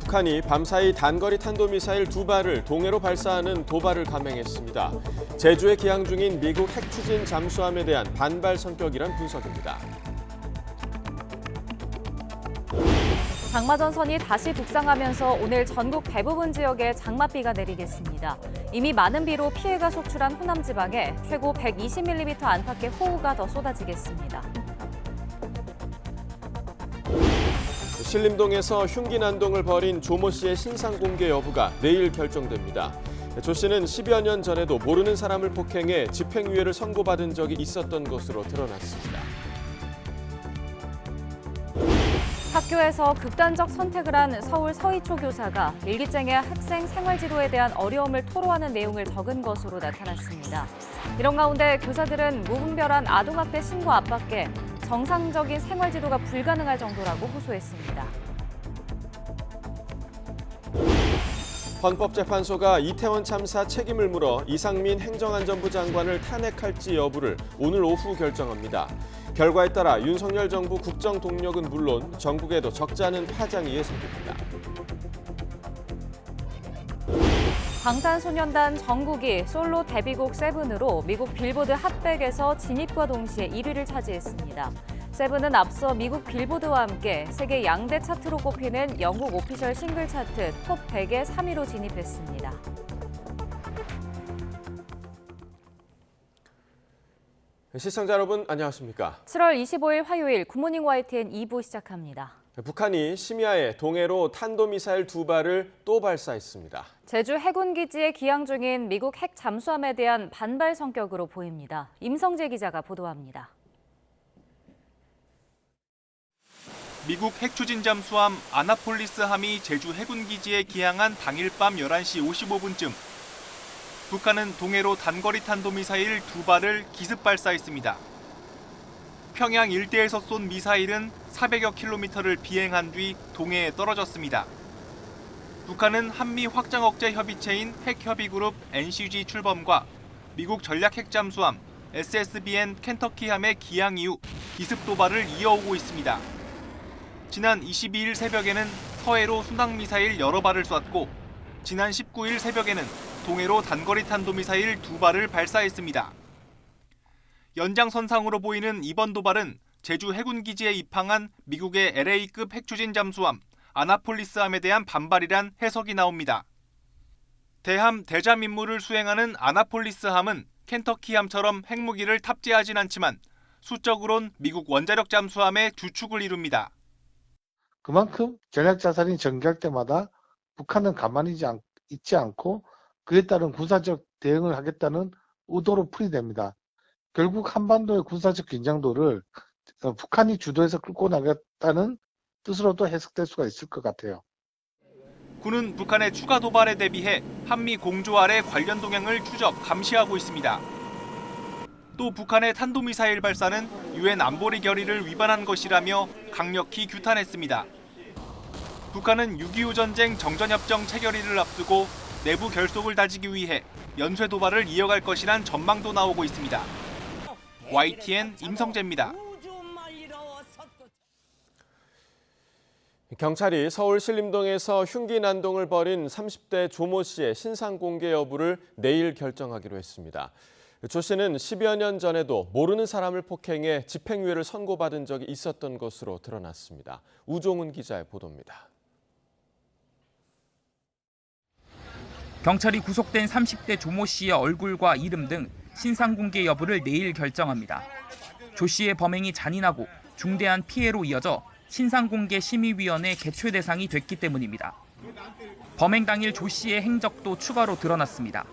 북한이 밤사이 단거리 탄도미사일 2발을 동해로 발사하는 도발을 감행했습니다. 제주에 기항 중인 미국 핵 추진 잠수함에 대한 반발 성격이란 분석입니다. 장마 전선이 다시 북상하면서 오늘 전국 대부분 지역에 장맛비가 내리겠습니다. 이미 많은 비로 피해가 속출한 호남 지방에 최고 120mm 안팎의 호우가 더 쏟아지겠습니다. 신림동에서 흉기 난동을 벌인 조모 씨의 신상 공개 여부가 내일 결정됩니다. 조 씨는 10여 년 전에도 모르는 사람을 폭행해 집행유예를 선고받은 적이 있었던 것으로 드러났습니다. 학교에서 극단적 선택을 한 서울 서희초 교사가 일기장에 학생 생활지도에 대한 어려움을 토로하는 내용을 적은 것으로 나타났습니다. 이런 가운데 교사들은 무분별한 아동학대 신고 압박에 정상적인 생활지도가 불가능할 정도라고 호소했습니다. 헌법재판소가 이태원 참사 책임을 물어 이상민 행정안전부 장관을 탄핵할지 여부를 오늘 오후 결정합니다. 결과에 따라 윤석열 정부 국정 동력은 물론 전국에도 적지 않은 파장이 예상됩니다. 방탄소년단 정국이 솔로 데뷔곡 세븐으로 미국 빌보드 핫백에서 진입과 동시에 1위를 차지했습니다. 세븐은 앞서 미국 빌보드와 함께 세계 양대 차트로 꼽히는 영국 오피셜 싱글 차트 톱 100에 3위로 진입했습니다. 시청자 여러분 안녕하십니까? 7월 25일 화요일 굿모닝 YTN 2부 시작합니다. 북한이 심야에 동해로 탄도미사일 2발을 또 발사했습니다. 제주 해군기지에 기항 중인 미국 핵 잠수함에 대한 반발 성격으로 보입니다. 임성재 기자가 보도합니다. 미국 핵추진 잠수함 아나폴리스함이 제주 해군기지에 기항한 당일 밤 11시 55분쯤 북한은 동해로 단거리 탄도미사일 2발을 기습 발사했습니다. 평양 일대에서 쏜 미사일은 400여 킬로미터를 비행한 뒤 동해에 떨어졌습니다. 북한은 한미 확장 억제 협의체인 핵협의그룹 NCG 출범과 미국 전략 핵잠수함 SSBN 켄터키함의 기항 이후 기습 도발을 이어오고 있습니다. 지난 22일 새벽에는 서해로 순항미사일 여러 발을 쐈고 지난 19일 새벽에는 동해로 단거리 탄도미사일 2발을 발사했습니다. 연장선상으로 보이는 이번 도발은 제주 해군기지에 입항한 미국의 LA급 핵추진 잠수함 아나폴리스함에 대한 반발이란 해석이 나옵니다. 대함 대잠 임무를 수행하는 아나폴리스함은 켄터키함처럼 핵무기를 탑재하진 않지만 수적으론 미국 원자력 잠수함의 주축을 이룹니다. 그만큼 전략자산이 전개할 때마다 북한은 가만히 있지 않고 그에 따른 군사적 대응을 하겠다는 의도로 풀이됩니다. 결국 한반도의 군사적 긴장도를 북한이 주도해서 끌고 나갔다는 뜻으로도 해석될 수가 있을 것 같아요. 군은 북한의 추가 도발에 대비해 한미 공조 아래 관련 동향을 추적, 감시하고 있습니다. 또 북한의 탄도미사일 발사는 유엔 안보리 결의를 위반한 것이라며 강력히 규탄했습니다. 북한은 6.25 전쟁 정전협정 체결일을 앞두고 내부 결속을 다지기 위해 연쇄 도발을 이어갈 것이란 전망도 나오고 있습니다. YTN 임성재입니다. 경찰이 서울 신림동에서 흉기 난동을 벌인 30대 조모 씨의 신상 공개 여부를 내일 결정하기로 했습니다. 조 씨는 10여 년 전에도 모르는 사람을 폭행해 집행유예를 선고받은 적이 있었던 것으로 드러났습니다. 우종은 기자의 보도입니다. 경찰이 구속된 30대 조모 씨의 얼굴과 이름 등 신상 공개 여부를 내일 결정합니다. 조 씨의 범행이 잔인하고 중대한 피해로 이어져 신상공개 심의위원회 개최 대상이 됐기 때문입니다. 범행 당일 조 씨의 행적도 추가로 드러났습니다.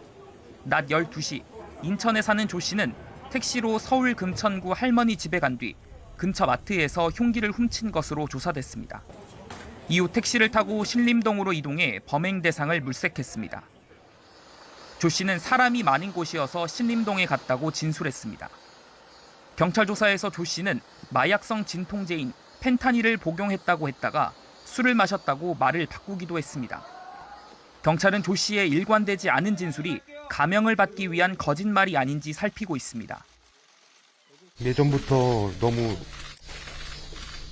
낮 12시 인천에 사는 조 씨는 택시로 서울 금천구 할머니 집에 간 뒤 근처 마트에서 흉기를 훔친 것으로 조사됐습니다. 이후 택시를 타고 신림동으로 이동해 범행 대상을 물색했습니다. 조 씨는 사람이 많은 곳이어서 신림동에 갔다고 진술했습니다. 경찰 조사에서 조 씨는 마약성 진통제인 펜타닐을 복용했다고 했다가 술을 마셨다고 말을 바꾸기도 했습니다. 경찰은 조 씨의 일관되지 않은 진술이 감형을 받기 위한 거짓말이 아닌지 살피고 있습니다. 예전부터 너무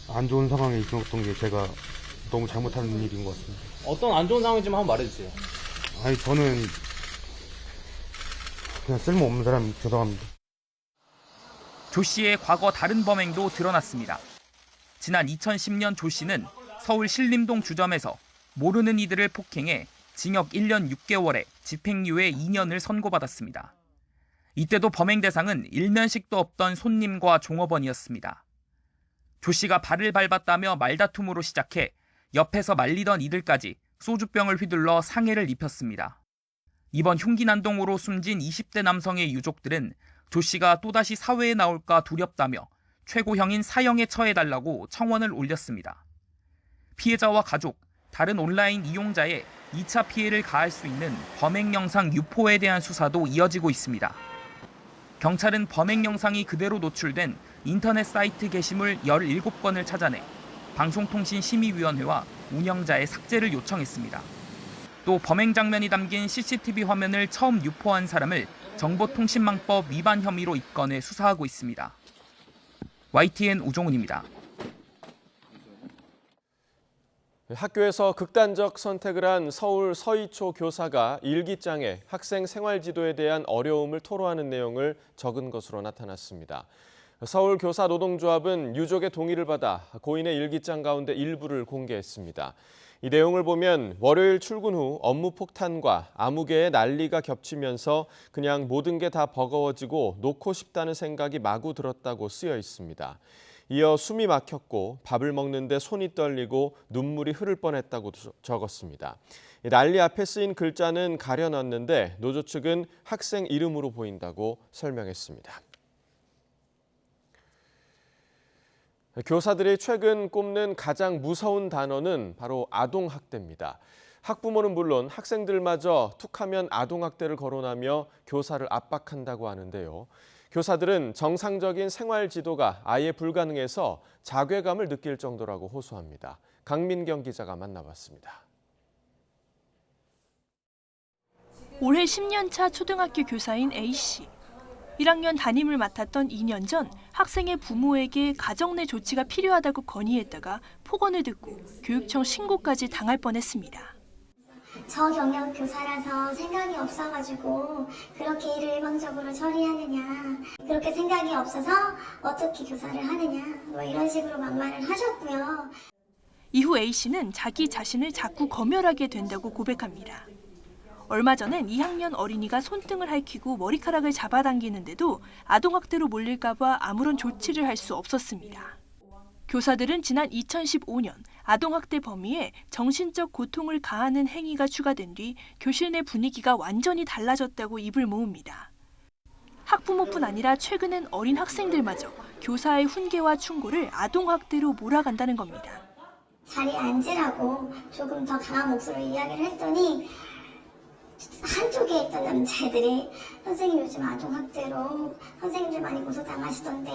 안 좋은 상황에 있었던 게 제가 너무 잘못한 일인 것 같습니다. 어떤 안 좋은 상황인지 한번 말해주세요. 아니 저는 그냥 쓸모없는 사람이 죄송합니다. 조 씨의 과거 다른 범행도 드러났습니다. 지난 2010년 조 씨는 서울 신림동 주점에서 모르는 이들을 폭행해 징역 1년 6개월에 집행유예 2년을 선고받았습니다. 이때도 범행 대상은 일면식도 없던 손님과 종업원이었습니다. 조 씨가 발을 밟았다며 말다툼으로 시작해 옆에서 말리던 이들까지 소주병을 휘둘러 상해를 입혔습니다. 이번 흉기 난동으로 숨진 20대 남성의 유족들은 조 씨가 또다시 사회에 나올까 두렵다며 최고형인 사형에 처해달라고 청원을 올렸습니다. 피해자와 가족, 다른 온라인 이용자의 2차 피해를 가할 수 있는 범행 영상 유포에 대한 수사도 이어지고 있습니다. 경찰은 범행 영상이 그대로 노출된 인터넷 사이트 게시물 17건을 찾아내 방송통신심의위원회와 운영자의 삭제를 요청했습니다. 또 범행 장면이 담긴 CCTV 화면을 처음 유포한 사람을 정보통신망법 위반 혐의로 입건해 수사하고 있습니다. YTN 우종훈입니다. 학교에서 극단적 선택을 한 서울 서희초 교사가 일기장에 학생 생활지도에 대한 어려움을 토로하는 내용을 적은 것으로 나타났습니다. 서울교사노동조합은 유족의 동의를 받아 고인의 일기장 가운데 일부를 공개했습니다. 이 내용을 보면 월요일 출근 후 업무 폭탄과 아무개의 난리가 겹치면서 그냥 모든 게 다 버거워지고 놓고 싶다는 생각이 마구 들었다고 쓰여 있습니다. 이어 숨이 막혔고 밥을 먹는데 손이 떨리고 눈물이 흐를 뻔했다고 적었습니다. 난리 앞에 쓰인 글자는 가려놨는데 노조 측은 학생 이름으로 보인다고 설명했습니다. 교사들이 최근 꼽는 가장 무서운 단어는 바로 아동학대입니다. 학부모는 물론 학생들마저 툭하면 아동학대를 거론하며 교사를 압박한다고 하는데요. 교사들은 정상적인 생활 지도가 아예 불가능해서 자괴감을 느낄 정도라고 호소합니다. 강민경 기자가 만나봤습니다. 올해 10년차 초등학교 교사인 A씨. 1학년 담임을 맡았던 2년 전 학생의 부모에게 가정 내 조치가 필요하다고 건의했다가 폭언을 듣고 교육청 신고까지 당할 뻔했습니다. 저 경력 교사라서 생각이 없어가지고 그렇게 일을 일방적으로 처리하느냐, 그렇게 생각이 없어서 어떻게 교사를 하느냐, 뭐 이런 식으로 막말을 하셨고요. 이후 A씨는 자기 자신을 자꾸 검열하게 된다고 고백합니다. 얼마 전엔 2학년 어린이가 손등을 핥히고 머리카락을 잡아당기는데도 아동학대로 몰릴까 봐 아무런 조치를 할 수 없었습니다. 교사들은 지난 2015년 아동학대 범위에 정신적 고통을 가하는 행위가 추가된 뒤 교실 내 분위기가 완전히 달라졌다고 입을 모읍니다. 학부모뿐 아니라 최근엔 어린 학생들마저 교사의 훈계와 충고를 아동학대로 몰아간다는 겁니다. 자리에 앉으라고 조금 더 강한 목소리로 이야기를 했더니 한쪽에 있던 남자애들이 선생님 요즘 아동학대로 선생님들 많이 고소당하시던데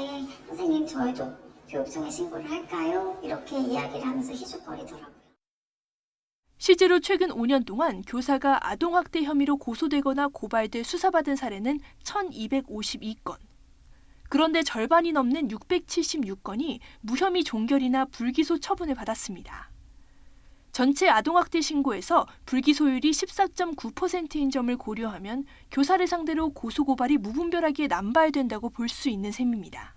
선생님 저희도 교육청에 신고를 할까요? 이렇게 이야기를 하면서 희죽거리더라고요. 실제로 최근 5년 동안 교사가 아동학대 혐의로 고소되거나 고발돼 수사받은 사례는 1,252건. 그런데 절반이 넘는 676건이 무혐의 종결이나 불기소 처분을 받았습니다. 전체 아동학대 신고에서 불기소율이 14.9%인 점을 고려하면 교사를 상대로 고소고발이 무분별하게 남발된다고 볼 수 있는 셈입니다.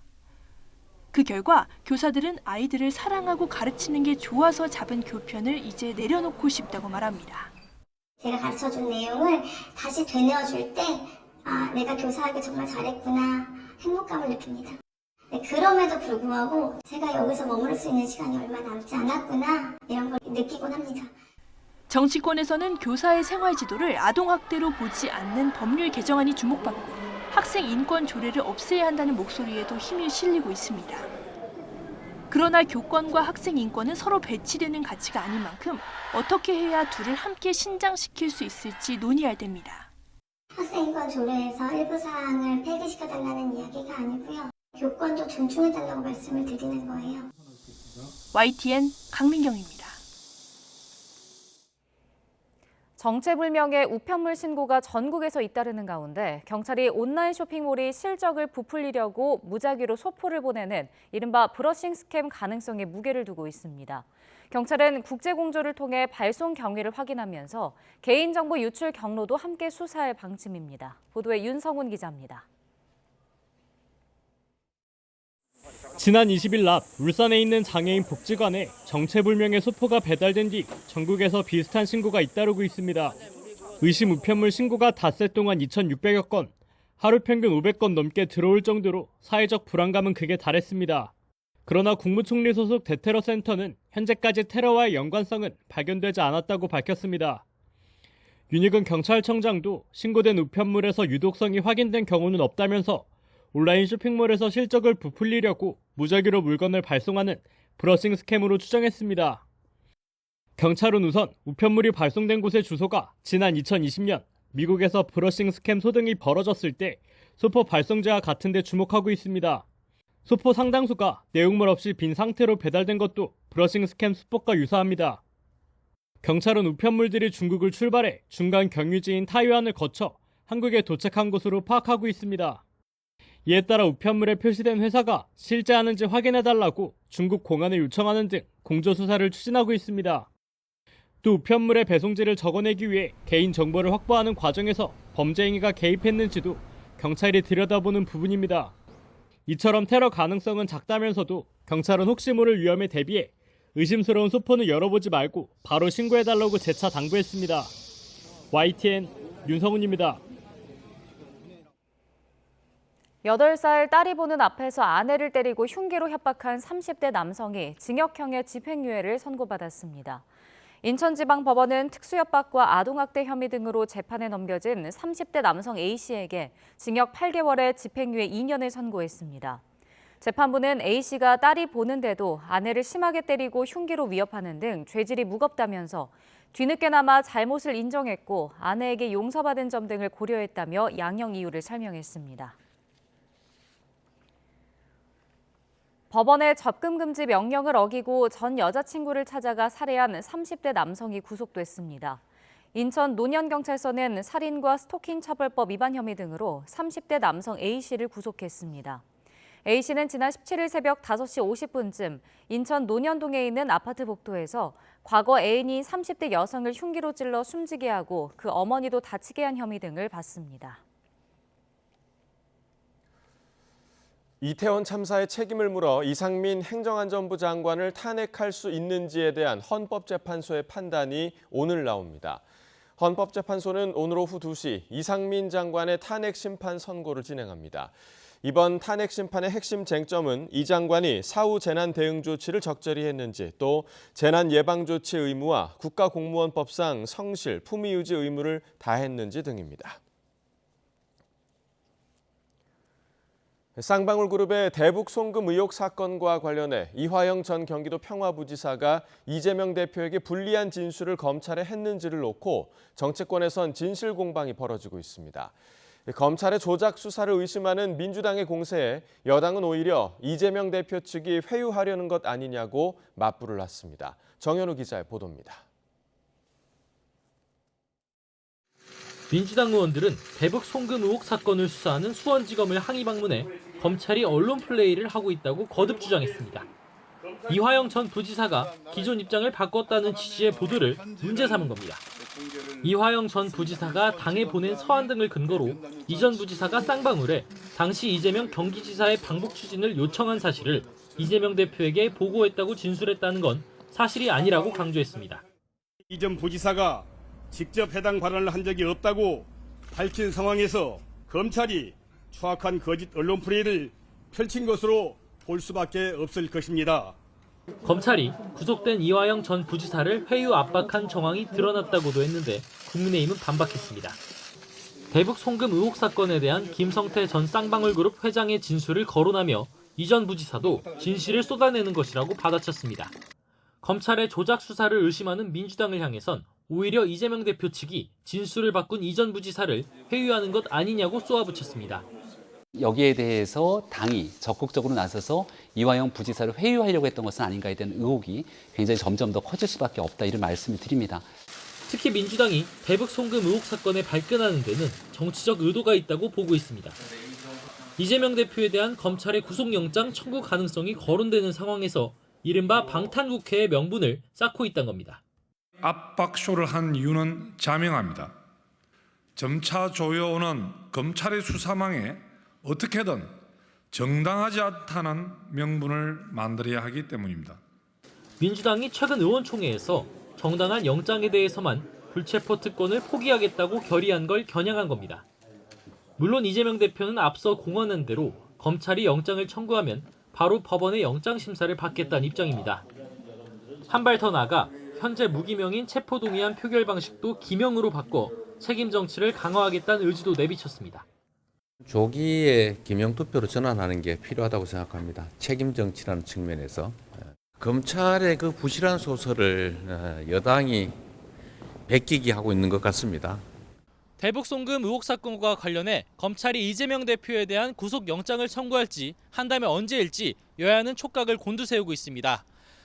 그 결과 교사들은 아이들을 사랑하고 가르치는 게 좋아서 잡은 교편을 이제 내려놓고 싶다고 말합니다. 제가 가르쳐준 내용을 다시 되뇌어줄 때 내가 교사하기 정말 잘했구나 행복감을 느낍니다. 그럼에도 불구하고 제가 여기서 머무를 수 있는 시간이 얼마 남지 않았구나 이런 걸 느끼곤 합니다. 정치권에서는 교사의 생활 지도를 아동학대로 보지 않는 법률 개정안이 주목받고 학생 인권 조례를 없애야 한다는 목소리에도 힘이 실리고 있습니다. 그러나 교권과 학생 인권은 서로 배치되는 가치가 아닌 만큼 어떻게 해야 둘을 함께 신장시킬 수 있을지 논의할 때입니다. 학생 인권 조례에서 일부 사항을 폐기시켜달라는 이야기가 아니고요. 교권도 존중해달라고 말씀을 드리는 거예요. YTN 강민경입니다. 정체불명의 우편물 신고가 전국에서 잇따르는 가운데 경찰이 온라인 쇼핑몰이 실적을 부풀리려고 무작위로 소포를 보내는 이른바 브러싱 스캠 가능성에 무게를 두고 있습니다. 경찰은 국제공조를 통해 발송 경위를 확인하면서 개인정보 유출 경로도 함께 수사할 방침입니다. 보도에 윤성훈 기자입니다. 지난 20일 낮 울산에 있는 장애인 복지관에 정체불명의 소포가 배달된 뒤 전국에서 비슷한 신고가 잇따르고 있습니다. 의심 우편물 신고가 닷새 동안 2,600여 건, 하루 평균 500건 넘게 들어올 정도로 사회적 불안감은 극에 달했습니다. 그러나 국무총리 소속 대테러 센터는 현재까지 테러와의 연관성은 발견되지 않았다고 밝혔습니다. 윤익은 경찰청장도 신고된 우편물에서 유독성이 확인된 경우는 없다면서 온라인 쇼핑몰에서 실적을 부풀리려고 무작위로 물건을 발송하는 브러싱 스캠으로 추정했습니다. 경찰은 우선 우편물이 발송된 곳의 주소가 지난 2020년 미국에서 브러싱 스캠 소등이 벌어졌을 때 소포 발송자와 같은 데 주목하고 있습니다. 소포 상당수가 내용물 없이 빈 상태로 배달된 것도 브러싱 스캠 수법과 유사합니다. 경찰은 우편물들이 중국을 출발해 중간 경유지인 타이완을 거쳐 한국에 도착한 것으로 파악하고 있습니다. 이에 따라 우편물에 표시된 회사가 실제하는지 확인해달라고 중국 공안에 요청하는 등 공조수사를 추진하고 있습니다. 또 우편물의 배송지를 적어내기 위해 개인정보를 확보하는 과정에서 범죄 행위가 개입했는지도 경찰이 들여다보는 부분입니다. 이처럼 테러 가능성은 작다면서도 경찰은 혹시 모를 위험에 대비해 의심스러운 소포는 열어보지 말고 바로 신고해달라고 재차 당부했습니다. YTN 윤성훈입니다. 8살 딸이 보는 앞에서 아내를 때리고 흉기로 협박한 30대 남성이 징역형의 집행유예를 선고받았습니다. 인천지방법원은 특수협박과 아동학대 혐의 등으로 재판에 넘겨진 30대 남성 A씨에게 징역 8개월에 집행유예 2년을 선고했습니다. 재판부는 A씨가 딸이 보는데도 아내를 심하게 때리고 흉기로 위협하는 등 죄질이 무겁다면서 뒤늦게나마 잘못을 인정했고 아내에게 용서받은 점 등을 고려했다며 양형 이유를 설명했습니다. 법원의 접근 금지 명령을 어기고 전 여자친구를 찾아가 살해한 30대 남성이 구속됐습니다. 인천 논현경찰서는 살인과 스토킹 처벌법 위반 혐의 등으로 30대 남성 A씨를 구속했습니다. A씨는 지난 17일 새벽 5시 50분쯤 인천 논현동에 있는 아파트 복도에서 과거 애인이 30대 여성을 흉기로 찔러 숨지게 하고 그 어머니도 다치게 한 혐의 등을 받습니다. 이태원 참사의 책임을 물어 이상민 행정안전부 장관을 탄핵할 수 있는지에 대한 헌법재판소의 판단이 오늘 나옵니다. 헌법재판소는 오늘 오후 2시 이상민 장관의 탄핵 심판 선고를 진행합니다. 이번 탄핵 심판의 핵심 쟁점은 이 장관이 사후 재난 대응 조치를 적절히 했는지, 또 재난 예방 조치 의무와 국가공무원법상 성실, 품위 유지 의무를 다했는지 등입니다. 쌍방울그룹의 대북 송금 의혹 사건과 관련해 이화영 전 경기도 평화부지사가 이재명 대표에게 불리한 진술을 검찰에 했는지를 놓고 정치권에선 진실 공방이 벌어지고 있습니다. 검찰의 조작 수사를 의심하는 민주당의 공세에 여당은 오히려 이재명 대표 측이 회유하려는 것 아니냐고 맞불을 놨습니다. 정현우 기자의 보도입니다. 민주당 의원들은 대북 송금 의혹 사건을 수사하는 수원지검을 항의 방문해 검찰이 언론 플레이를 하고 있다고 거듭 주장했습니다. 이화영 전 부지사가 기존 입장을 바꿨다는 취지의 보도를 문제 삼은 겁니다. 이화영 전 부지사가 당에 보낸 서한 등을 근거로 이 전 부지사가 쌍방울에 당시 이재명 경기지사의 방북 추진을 요청한 사실을 이재명 대표에게 보고했다고 진술했다는 건 사실이 아니라고 강조했습니다. 이 전 부지사가 직접 해당 발언을 한 적이 없다고 밝힌 상황에서 검찰이 추악한 거짓 언론 플레이를 펼친 것으로 볼 수밖에 없을 것입니다. 검찰이 구속된 이화영 전 부지사를 회유 압박한 정황이 드러났다고도 했는데 국민의힘은 반박했습니다. 대북 송금 의혹 사건에 대한 김성태 전 쌍방울그룹 회장의 진술을 거론하며 이 전 부지사도 진실을 쏟아내는 것이라고 받아쳤습니다. 검찰의 조작 수사를 의심하는 민주당을 향해선 오히려 이재명 대표 측이 진술을 바꾼 이 전 부지사를 회유하는 것 아니냐고 쏘아붙였습니다. 여기에 대해서 당이 적극적으로 나서서 이화영 부지사를 회유하려고 했던 것은 아닌가에 대한 의혹이 굉장히 점점 더 커질 수밖에 없다, 이런 말씀을 드립니다. 특히 민주당이 대북 송금 의혹 사건에 발끈하는 데는 정치적 의도가 있다고 보고 있습니다. 이재명 대표에 대한 검찰의 구속영장 청구 가능성이 거론되는 상황에서 이른바 방탄국회의 명분을 쌓고 있다는 겁니다. 압박쇼를 한 이유는 자명합니다. 점차 조여오는 검찰의 수사망에 어떻게든 정당하지 않다는 명분을 만들어야 하기 때문입니다. 민주당이 최근 의원총회에서 정당한 영장에 대해서만 불체포 특권을 포기하겠다고 결의한 걸 겨냥한 겁니다. 물론 이재명 대표는 앞서 공언한 대로 검찰이 영장을 청구하면 바로 법원의 영장 심사를 받겠다는 입장입니다. 한 발 더 나아가 현재 무기명인 체포동의안 표결 방식도 기명으로 바꿔 책임 정치를 강화하겠다는 의지도 내비쳤습니다. 조기에 기명투표로 전환하는 게 필요하다고 생각합니다. 책임 정치라는 측면에서 검찰의 그 부실한 소설을 여당이 베끼기 하고 있는 것 같습니다. 대북 송금 의혹 사건과 관련해 검찰이 이재명 대표에 대한 구속영장을 청구할지 한다면 언제일지 여야는 촉각을 곤두세우고 있습니다.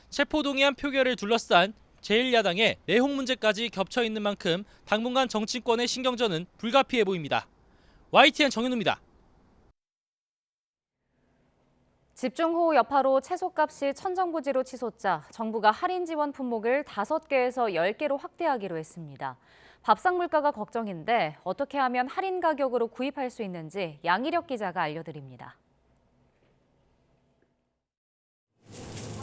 체포동의안 표결을 둘러싼 제1야당의 내홍 문제까지 겹쳐 있는 만큼 당분간 정치권의 신경전은 불가피해 보입니다. YTN 정현우입니다. 집중호우 여파로 채소값이 천정부지로 치솟자 정부가 할인 지원 품목을 5개에서 10개로 확대하기로 했습니다. 밥상 물가가 걱정인데 어떻게 하면 할인 가격으로 구입할 수 있는지 양희력 기자가 알려드립니다.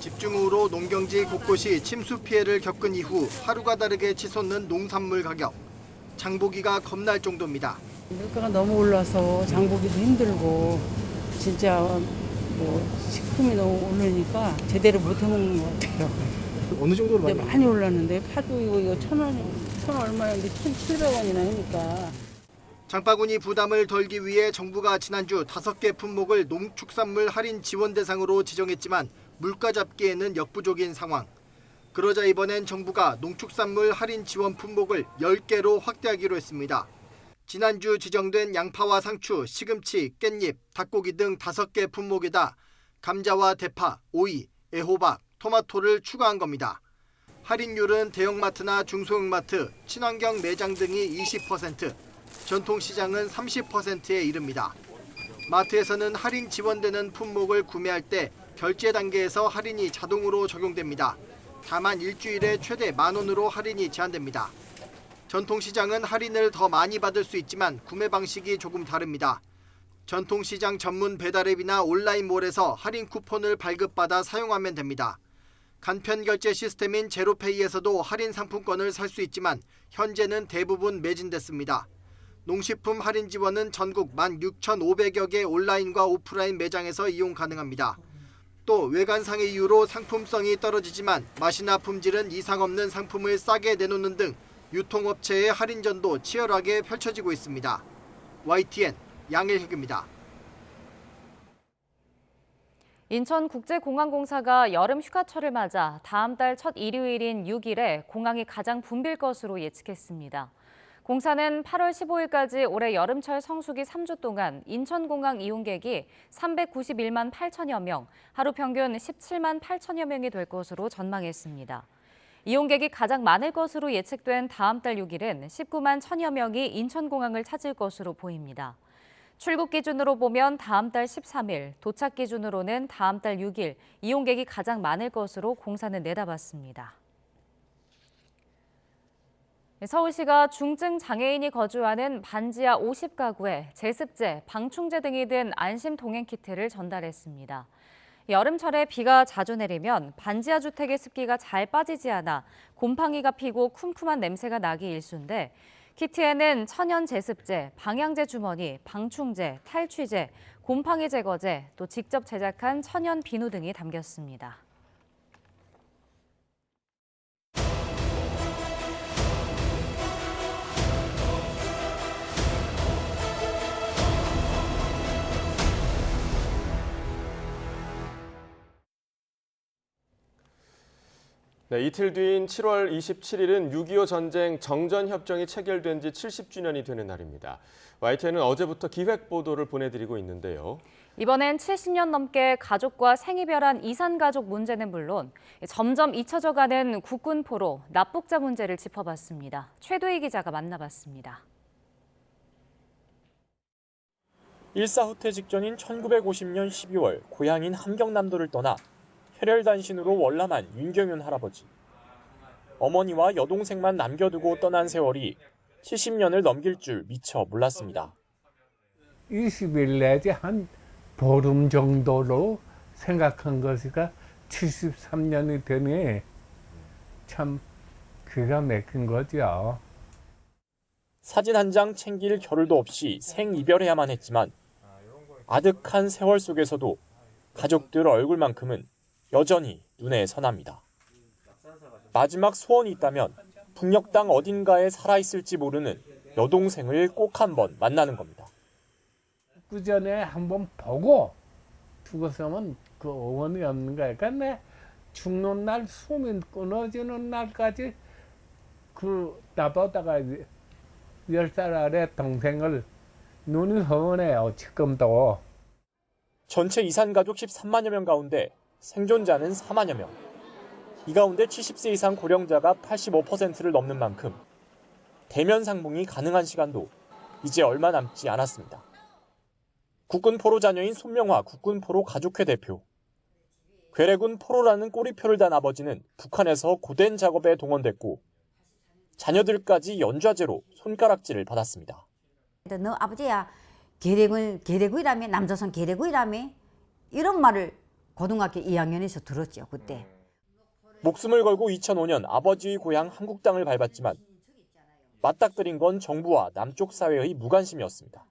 집중호우로 농경지 곳곳이 침수 피해를 겪은 이후 하루가 다르게 치솟는 농산물 가격. 장보기가 겁날 정도입니다. 물가가 너무 올라서 장보기도 힘들고 진짜 식품이 너무 오르니까 제대로 못 해먹는 것 같아요. 어느 정도로 많이? 많이 올랐는데 파도 이거 1,000원 얼마였는데 1,700원이나 하니까. 장바구니 부담을 덜기 위해 정부가 지난주 5개 품목을 농축산물 할인 지원 대상으로 지정했지만 물가 잡기에는 역부족인 상황. 그러자 이번엔 정부가 농축산물 할인 지원 품목을 10개로 확대하기로 했습니다. 지난주 지정된 양파와 상추, 시금치, 깻잎, 닭고기 등 5개 품목에다 감자와 대파, 오이, 애호박, 토마토를 추가한 겁니다. 할인율은 대형마트나 중소형마트, 친환경 매장 등이 20%, 전통시장은 30%에 이릅니다. 마트에서는 할인 지원되는 품목을 구매할 때 결제 단계에서 할인이 자동으로 적용됩니다. 다만 일주일에 최대 10,000원으로 할인이 제한됩니다. 전통시장은 할인을 더 많이 받을 수 있지만 구매 방식이 조금 다릅니다. 전통시장 전문 배달앱이나 온라인몰에서 할인 쿠폰을 발급받아 사용하면 됩니다. 간편 결제 시스템인 제로페이에서도 할인 상품권을 살 수 있지만 현재는 대부분 매진됐습니다. 농식품 할인 지원은 전국 16,500여 개 온라인과 오프라인 매장에서 이용 가능합니다. 또 외관상의 이유로 상품성이 떨어지지만 맛이나 품질은 이상 없는 상품을 싸게 내놓는 등 유통업체의 할인전도 치열하게 펼쳐지고 있습니다. YTN 양일혁입니다. 인천국제공항공사가 여름 휴가철을 맞아 다음 달 첫 일요일인 6일에 공항이 가장 붐빌 것으로 예측했습니다. 공사는 8월 15일까지 올해 여름철 성수기 3주 동안 인천공항 이용객이 391만 8천여 명, 하루 평균 17만 8천여 명이 될 것으로 전망했습니다. 이용객이 가장 많을 것으로 예측된 다음 달 6일은 19만 1천여 명이 인천공항을 찾을 것으로 보입니다. 출국 기준으로 보면 다음 달 13일, 도착 기준으로는 다음 달 6일, 이용객이 가장 많을 것으로 공사는 내다봤습니다. 서울시가 중증 장애인이 거주하는 반지하 50가구에 제습제, 방충제 등이 든 안심 동행 키트를 전달했습니다. 여름철에 비가 자주 내리면 반지하 주택의 습기가 잘 빠지지 않아 곰팡이가 피고 쿰쿰한 냄새가 나기 일쑤인데 키트에는 천연 제습제, 방향제 주머니, 방충제, 탈취제, 곰팡이 제거제, 또 직접 제작한 천연 비누 등이 담겼습니다. 네, 이틀 뒤인 7월 27일은 6.25 전쟁 정전협정이 체결된 지 70주년이 되는 날입니다. YTN은 어제부터 기획 보도를 보내드리고 있는데요. 이번엔 70년 넘게 가족과 생이별한 이산가족 문제는 물론 점점 잊혀져가는 국군포로 납북자 문제를 짚어봤습니다. 최도희 기자가 만나봤습니다. 일사후퇴 직전인 1950년 12월 고향인 함경남도를 떠나 혈혈단신으로 월남한 윤경윤 할아버지. 어머니와 여동생만 남겨두고 떠난 세월이 70년을 넘길 줄 미처 몰랐습니다. 20일 내지 한 보름 정도로 생각한 것이가 73년이 되니 참 기가 막힌 거죠. 사진 한 장 챙길 겨를도 없이 생이별해야만 했지만 아득한 세월 속에서도 가족들 얼굴만큼은 여전히 눈에 선합니다. 마지막 소원이 있다면 북녘 땅 어딘가에 살아있을지 모르는 여동생을 꼭 한번 만나는 겁니다. 그 전에 한번 보고 죽었으면 그 어원이 없는 거야. 그러니까 죽는 날 숨이 끊어지는 날까지 그 나보다가 10살 아래 동생을 눈이 훤해요. 지금도. 전체 이산 가족 13만여 명 가운데 생존자는 4만여 명. 이 가운데 70세 이상 고령자가 85%를 넘는 만큼 대면 상봉이 가능한 시간도 이제 얼마 남지 않았습니다. 국군 포로 자녀인 손명화 국군 포로 가족회 대표. 괴뢰군 포로라는 꼬리표를 단 아버지는 북한에서 고된 작업에 동원됐고 자녀들까지 연좌제로 손가락질을 받았습니다. 너 아버지야 계래구이라며 남조선 계래구이라며 이런 말을 고등학교 2학년에서 들었죠 그때. 목숨을 걸고 2005년 아버지의 고향 한국 땅을 밟았지만 맞닥뜨린 건 정부와 남쪽 사회의 무관심이었습니다.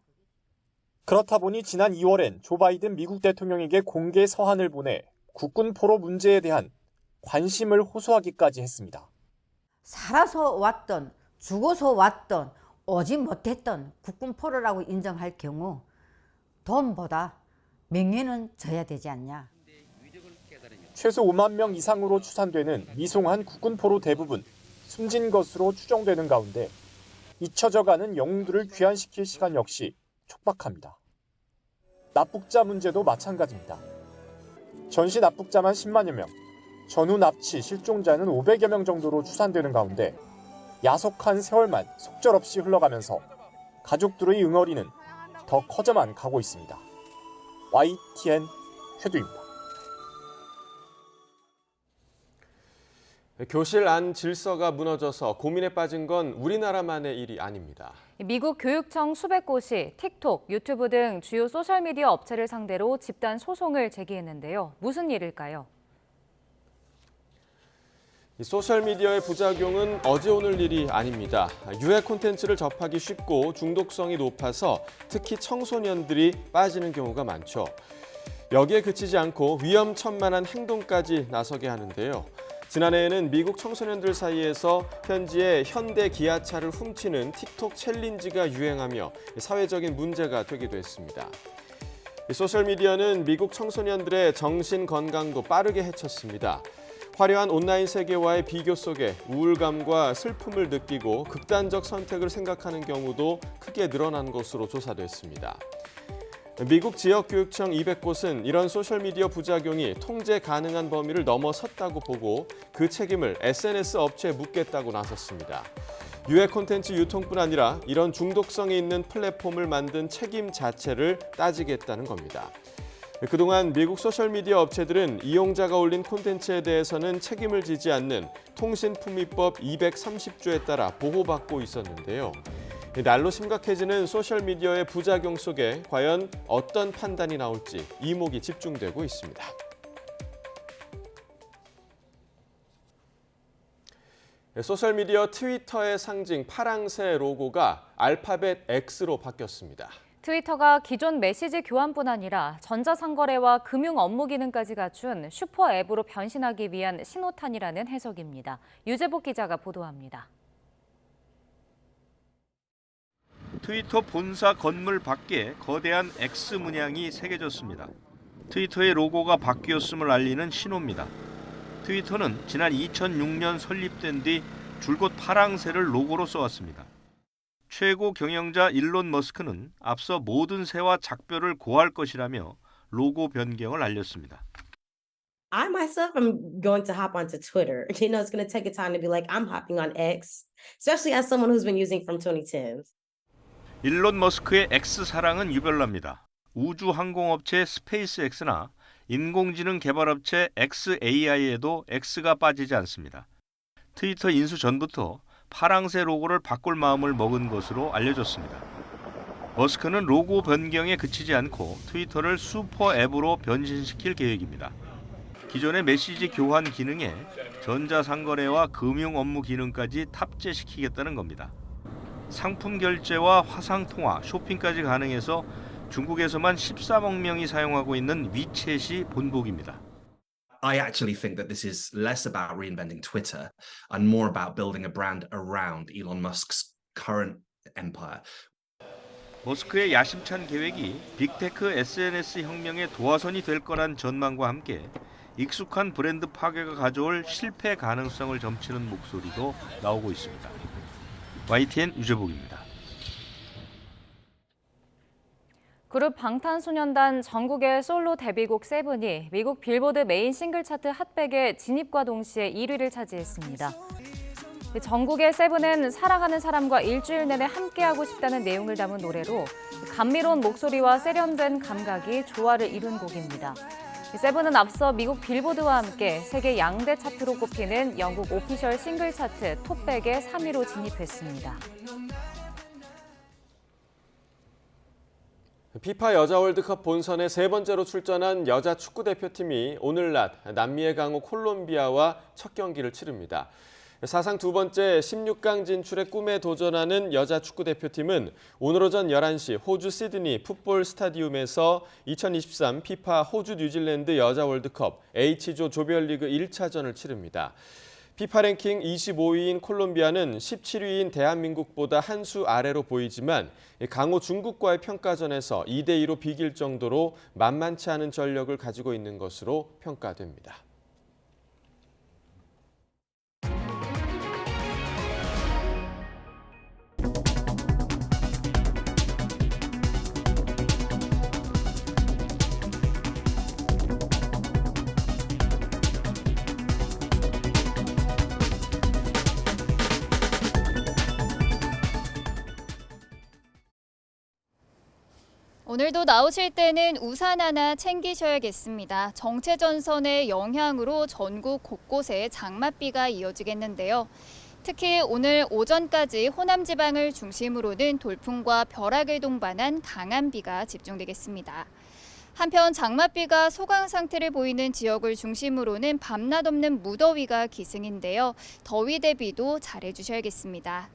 그렇다 보니 지난 2월엔 조 바이든 미국 대통령에게 공개 서한을 보내 국군 포로 문제에 대한 관심을 호소하기까지 했습니다. 살아서 왔던 죽어서 왔던 오지 못했던 국군 포로라고 인정할 경우 돈보다 명예는 져야 되지 않냐. 최소 5만 명 이상으로 추산되는 미송한 국군 포로 대부분 숨진 것으로 추정되는 가운데 잊혀져가는 영웅들을 귀환시킬 시간 역시 촉박합니다. 납북자 문제도 마찬가지입니다. 전시 납북자만 10만여 명, 전후 납치 실종자는 500여 명 정도로 추산되는 가운데 야속한 세월만 속절없이 흘러가면서 가족들의 응어리는 더 커져만 가고 있습니다. YTN 최두입니다. 교실 안 질서가 무너져서 고민에 빠진 건 우리나라만의 일이 아닙니다. 미국 교육청 수백 곳이 틱톡, 유튜브 등 주요 소셜미디어 업체를 상대로 집단 소송을 제기했는데요. 무슨 일일까요? 소셜미디어의 부작용은 어제 오늘 일이 아닙니다. 유해 콘텐츠를 접하기 쉽고 중독성이 높아서 특히 청소년들이 빠지는 경우가 많죠. 여기에 그치지 않고 위험천만한 행동까지 나서게 하는데요. 지난해에는 미국 청소년들 사이에서 현지의 현대 기아차를 훔치는 틱톡 챌린지가 유행하며 사회적인 문제가 되기도 했습니다. 소셜미디어는 미국 청소년들의 정신 건강도 빠르게 해쳤습니다. 화려한 온라인 세계와의 비교 속에 우울감과 슬픔을 느끼고 극단적 선택을 생각하는 경우도 크게 늘어난 것으로 조사됐습니다. 미국 지역교육청 200곳은 이런 소셜미디어 부작용이 통제 가능한 범위를 넘어섰다고 보고 그 책임을 SNS 업체에 묻겠다고 나섰습니다. 유해 콘텐츠 유통뿐 아니라 이런 중독성이 있는 플랫폼을 만든 책임 자체를 따지겠다는 겁니다. 그동안 미국 소셜미디어 업체들은 이용자가 올린 콘텐츠에 대해서는 책임을 지지 않는 통신품위법 230조에 따라 보호받고 있었는데요. 날로 심각해지는 소셜미디어의 부작용 속에 과연 어떤 판단이 나올지 이목이 집중되고 있습니다. 소셜미디어 트위터의 상징 파랑새 로고가 알파벳 X로 바뀌었습니다. 트위터가 기존 메시지 교환뿐 아니라 전자상거래와 금융 업무 기능까지 갖춘 슈퍼 앱으로 변신하기 위한 신호탄이라는 해석입니다. 유재복 기자가 보도합니다. 트위터 본사 건물 밖에 거대한 X 문양이 새겨졌습니다. 트위터의 로고가 바뀌었음을 알리는 신호입니다. 트위터는 지난 2006년 설립된 뒤 줄곧 파랑새를 로고로 써왔습니다. 최고 경영자 일론 머스크는 앞서 모든 새와 작별을 고할 것이라며 로고 변경을 알렸습니다. I myself am going to hop onto Twitter. You know, it's going to take a time to be like, I'm hopping on X, especially as someone who's been using from 2010s. 일론 머스크의 X 사랑은 유별납니다. 우주 항공업체 스페이스X나 인공지능 개발업체 xAI에도 X가 빠지지 않습니다. 트위터 인수 전부터 파랑새 로고를 바꿀 마음을 먹은 것으로 알려졌습니다. 머스크는 로고 변경에 그치지 않고 트위터를 슈퍼 앱으로 변신시킬 계획입니다. 기존의 메시지 교환 기능에 전자상거래와 금융 업무 기능까지 탑재시키겠다는 겁니다. 상품 결제와 화상통화, 쇼핑까지 가능해서 중국에서만 13억 명이 사용하고 있는 위챗이 본보기입니다. I actually think that this is less about reinventing Twitter and more about building a brand around Elon Musk's current empire. 머스크의 야심찬 계획이 빅테크 SNS 혁명의 도화선이 될 거란 전망과 함께 익숙한 브랜드 파괴가 가져올 실패 가능성을 점치는 목소리도 나오고 있습니다. YTN 유재복입니다. 그룹 방탄소년단 전국의 솔로 데뷔곡 세븐이 미국 빌보드 메인 싱글 차트 핫백의 진입과 동시에 1위를 차지했습니다. 전국의 세븐은 사랑하는 사람과 일주일 내내 함께하고 싶다는 내용을 담은 노래로 감미로운 목소리와 세련된 감각이 조화를 이룬 곡입니다. 세븐은 앞서 미국 빌보드와 함께 세계 양대 차트로 꼽히는 영국 오피셜 싱글 차트 톱백에 3위로 진입했습니다. 피파 여자 월드컵 본선에 세 번째로 출전한 여자 축구대표팀이 오늘 낮 남미의 강호 콜롬비아와 첫 경기를 치릅니다. 사상 두 번째 16강 진출의 꿈에 도전하는 여자 축구대표팀은 오늘 오전 11시 호주 시드니 풋볼 스타디움에서 2023 피파 호주 뉴질랜드 여자 월드컵 H조 조별리그 1차전을 치릅니다. 피파 랭킹 25위인 콜롬비아는 17위인 대한민국보다 한 수 아래로 보이지만 강호 중국과의 평가전에서 2대2로 비길 정도로 만만치 않은 전력을 가지고 있는 것으로 평가됩니다. 오늘도 나오실 때는 우산 하나 챙기셔야겠습니다. 정체전선의 영향으로 전국 곳곳에 장맛비가 이어지겠는데요. 특히 오늘 오전까지 호남 지방을 중심으로는 돌풍과 벼락을 동반한 강한 비가 집중되겠습니다. 한편 장맛비가 소강 상태를 보이는 지역을 중심으로는 밤낮 없는 무더위가 기승인데요. 더위 대비도 잘해주셔야겠습니다.